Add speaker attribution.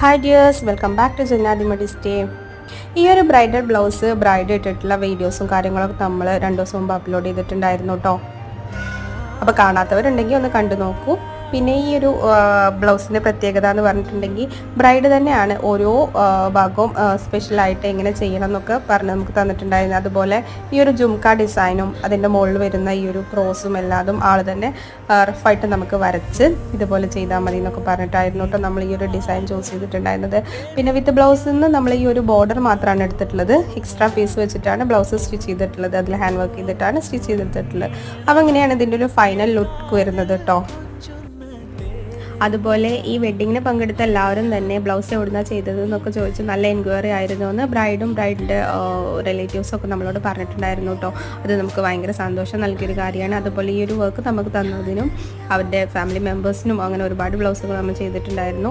Speaker 1: Hi dears, welcome back to ജന്നാദിമടി stay. ഈ ഒരു ബ്രൈഡൽ ബ്ലൗസ് ബ്രൈഡ് ഇട്ടിട്ടുള്ള വീഡിയോസും കാര്യങ്ങളൊക്കെ നമ്മൾ 2 ദിവസം മുമ്പ് അപ്ലോഡ് ചെയ്തിട്ടുണ്ടായിരുന്നു കേട്ടോ. അപ്പോൾ കാണാത്തവരുണ്ടെങ്കിൽ ഒന്ന് കണ്ടു നോക്കൂ. പിന്നെ ഈ ഒരു ബ്ലൗസിൻ്റെ പ്രത്യേകത എന്ന് പറഞ്ഞിട്ടുണ്ടെങ്കിൽ ബ്രൈഡ് തന്നെയാണ് ഓരോ ഭാഗവും സ്പെഷ്യലായിട്ട് എങ്ങനെ ചെയ്യണം എന്നൊക്കെ പറഞ്ഞ് നമുക്ക് തന്നിട്ടുണ്ടായിരുന്നു. അതുപോലെ ഈ ഒരു ജുംക്ക ഡിസൈനും അതിൻ്റെ മുകളിൽ വരുന്ന ഈ ഒരു ക്രോസും എല്ലാതും ആൾ തന്നെ റഫായിട്ട് നമുക്ക് വരച്ച് ഇതുപോലെ ചെയ്താൽ മതി എന്നൊക്കെ പറഞ്ഞിട്ടായിരുന്നു കേട്ടോ നമ്മൾ ഈ ഒരു ഡിസൈൻ ചൂസ് ചെയ്തിട്ടുണ്ടായിരുന്നത്. പിന്നെ വിത്ത് ബ്ലൗസിൽ നിന്ന് നമ്മൾ ഈ ഒരു ബോർഡർ മാത്രമാണ് എടുത്തിട്ടുള്ളത്. എക്സ്ട്രാ പീസ് വെച്ചിട്ടാണ് ബ്ലൗസ് സ്റ്റിച്ച് ചെയ്തിട്ടുള്ളത്. അതിൽ ഹാൻഡ് വർക്ക് ചെയ്തിട്ടാണ് സ്റ്റിച്ച് ചെയ്തിട്ടുള്ളത്. അപ്പോൾ അങ്ങനെയാണ് ഇതിൻ്റെ ഒരു ഫൈനൽ ലുക്ക് വരുന്നത് കേട്ടോ. അതുപോലെ ഈ വെഡ്ഡിങ്ങിന് പങ്കെടുത്ത എല്ലാവരും തന്നെ ബ്ലൗസ് എവിടുന്നാണ് ചെയ്തത് എന്നൊക്കെ ചോദിച്ച് നല്ല എൻക്വയറി ആയിരുന്നു എന്ന് ബ്രൈഡും ബ്രൈഡിൻ്റെ റിലേറ്റീവ്സും ഒക്കെ നമ്മളോട് പറഞ്ഞിട്ടുണ്ടായിരുന്നു കേട്ടോ. അത് നമുക്ക് ഭയങ്കര സന്തോഷം നൽകിയൊരു കാര്യമാണ്. അതുപോലെ ഈ ഒരു വർക്ക് നമുക്ക് തന്നതിനും അവരുടെ ഫാമിലി മെമ്പേഴ്സിനും അങ്ങനെ ഒരുപാട് ബ്ലൗസുകൾ നമ്മൾ ചെയ്തിട്ടുണ്ടായിരുന്നു.